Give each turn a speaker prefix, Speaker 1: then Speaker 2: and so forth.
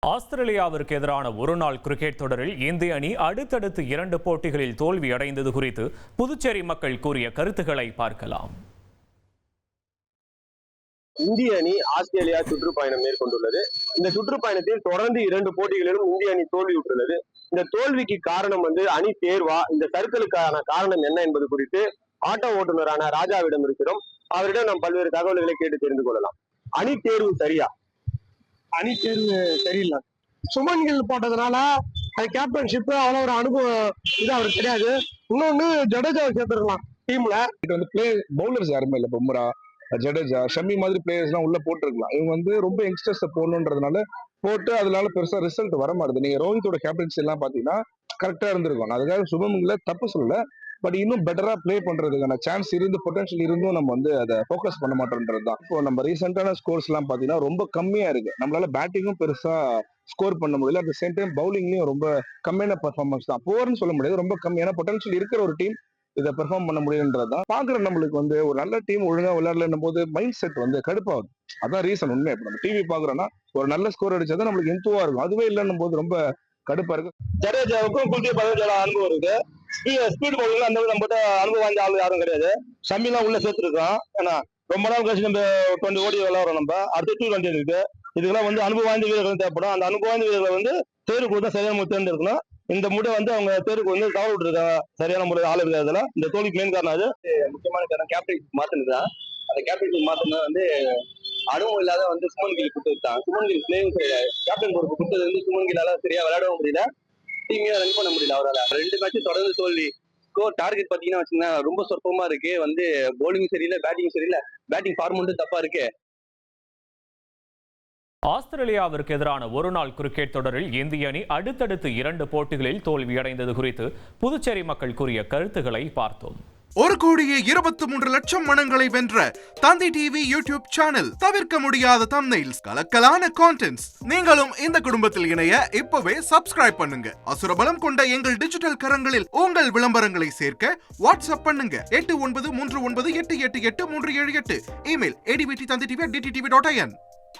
Speaker 1: ஆஸ்திரேலியாவிற்கு எதிரான ஒருநாள் கிரிக்கெட் தொடரில் இந்திய அணி அடுத்தடுத்து 2 போட்டிகளில் தோல்வியடைந்தது குறித்து புதுச்சேரி மக்கள் கூறிய கருத்துக்களை பார்க்கலாம்.
Speaker 2: இந்திய அணி ஆஸ்திரேலியா சுற்றுப்பயணம் மேற்கொண்டுள்ளது. இந்த சுற்றுப்பயணத்தில் தொடர்ந்து 2 போட்டிகளிலும் இந்திய அணி தோல்வியுற்றுள்ளது. இந்த தோல்விக்கு காரணம் அணி தேர்வா, இந்த சறுக்கலுக்கான காரணம் என்ன என்பது குறித்து ஆட்டோ ஓட்டுநரான ராஜாவிடம் இருக்கிறோம். அவரிடம் நாம் பல்வேறு தகவல்களை கேட்டு தெரிந்து கொள்ளலாம். அணி தேர்வு சரியா?
Speaker 3: அணி தேர்வு சரியில்லை. சுமன் கில் போட்டதுனால அது கேப்டன்ஷிப் அவ்வளோ ஒரு அனுபவம் இது அவருக்கு கிடையாது. இன்னொன்னு ஜடேஜாவை சேர்த்துருக்கலாம் டீம்ல.
Speaker 4: பவுலர்ஸ் யாருமே இல்லை. பும்ரா, ஜடேஜா, ஷமி மாதிரி பிளேயர்ஸ்லாம் உள்ள போட்டுருக்கலாம். இவங்க ரொம்ப யங்ஸ்டர்ஸ் போடணுன்றதுனால போட்டு அதனால பெருசா ரிசல்ட் வர மாட்டேது. நீங்க ரோஹித்தோட கேப்டன்சி எல்லாம் பாத்தீங்கன்னா கரெக்டா இருந்திருக்கும். அதுக்காக சுபமங்கள தப்பு சொல்லல. பட் இன்னும் பெட்டரா பிளே பண்றதுக்கான சான்ஸ் இருந்து பொட்டன்ஷியல் இருந்தும் நம்ம அதை ஃபோக்கஸ் பண்ண மாட்டோம்ன்றது தான். இப்போ நம்ம ரீசெண்டான ஸ்கோர்ஸ் எல்லாம் பாத்தீங்கன்னா ரொம்ப கம்மியா இருக்கு. நம்மளால பேட்டிங்கும் பெருசா ஸ்கோர் பண்ண முடியல. அட் த சேம் டைம் பவுலிங்லயும் ரொம்ப கம்மியான பெர்ஃபார்மன்ஸ் தான். போர்னு சொல்ல முடியாது, ரொம்ப கம்மியான பொட்டன்ஷியல் இருக்கிற ஒரு டீம் இதை பெர்ஃபார்ம் பண்ண முடியுன்றதுதான் பாக்குற. நம்மளுக்கு ஒரு நல்ல டீம் ஒழுங்கா விளையாடலன்னும் போது மைண்ட் செட் கடுப்பாகுது. அதான் ரீசன் உண்மை. இப்போ நம்ம டிவி பாக்குறோம்னா ஒரு நல்ல ஸ்கோர் அடிச்சாதான் நம்மளுக்கு இன்த்துவா இருக்கும். அதுவே இல்லைன்னும் போது ரொம்ப கடுப்பா இருக்கு.
Speaker 2: ஜடேஜாவுக்கும் குல்தீப் யாதவுக்கும் அனுபவம் இருக்கு. ஸ்பீட் பவுலிங்ல அந்த நம்மகிட்ட அனுபவம் வாய்ந்த ஆளு யாரும் கிடையாது. ஷமிலாம் உள்ள சேர்த்துருக்கோம். ஏன்னா ரொம்ப நாள் கழிச்சு நம்ம 20 ஓடி விளையாடுறோம். நம்ம அடுத்து T20 இருக்கு. இதுக்கெல்லாம் அனுபவம் வாய்ந்த வீரர்கள் தேவைப்படும். அந்த அனுபவம் வாய்ந்த வீரர்களை தேர்வுக்கு தான் சரியான முறை தேர்ந்தெடுக்கணும். இந்த முறை அவங்க தேர்வுக்கு தவறு விட்டுருக்காங்க. சரியான முறை ஆள் இருக்காதுல. இந்த தோல்விக்கு மெயின் காரணம் அது. முக்கியமான காரணம் கேப்டன் மாத்தினதுதான். அந்த கேப்டன் மாத்தினது அனுபவம் இல்லாத சுமன் கில் கொடுத்துருக்காங்க. சுமன் கில் பிளேயும் கிடையாது. கேப்டன் பொறுப்பு கொடுத்தது சுமன் கில்லால சரியா விளையாடவும் முடியல. டீமே ரன் பண்ண முடியல அவரால். 2 மேட்ச் தொடர்ந்து தோல்வி. ஸ்கோர் டார்கெட் பாத்தீங்கன்னா வச்சுக்கோங்க ரொம்ப சொற்பமா இருக்கு. பவுலிங் சரியில்லை, பேட்டிங் சரியில்லை. பேட்டிங் ஃபார்மெட்டும் தப்பா இருக்கு.
Speaker 1: ஆஸ்திரேலியாவிற்கு எதிரான ஒருநாள் கிரிக்கெட் தொடரில் இந்திய அணி அடுத்தடுத்து 2 போட்டிகளில் தோல்வியடைந்தது குறித்து புதுச்சேரி மக்கள் கூறிய கருத்துக்களை பார்த்தோம்.
Speaker 5: 1,23,00,000 மனங்களை வென்ற தந்தி டிவி யூடியூப் சேனல். தவிர்க்க முடியாத தம்ப்நெயில்ஸ், கலக்கலான கான்டென்ட்ஸ். நீங்களும் இந்த குடும்பத்தில் இணைய இப்பவே சப்ஸ்கிரைப் பண்ணுங்க. அசுரபலம் கொண்ட எங்கள் டிஜிட்டல் கரங்களில் உங்கள் விளம்பரங்களை சேர்க்க வாட்ஸ்அப் பண்ணுங்க. 8939888378. Email advttv@dttv.in.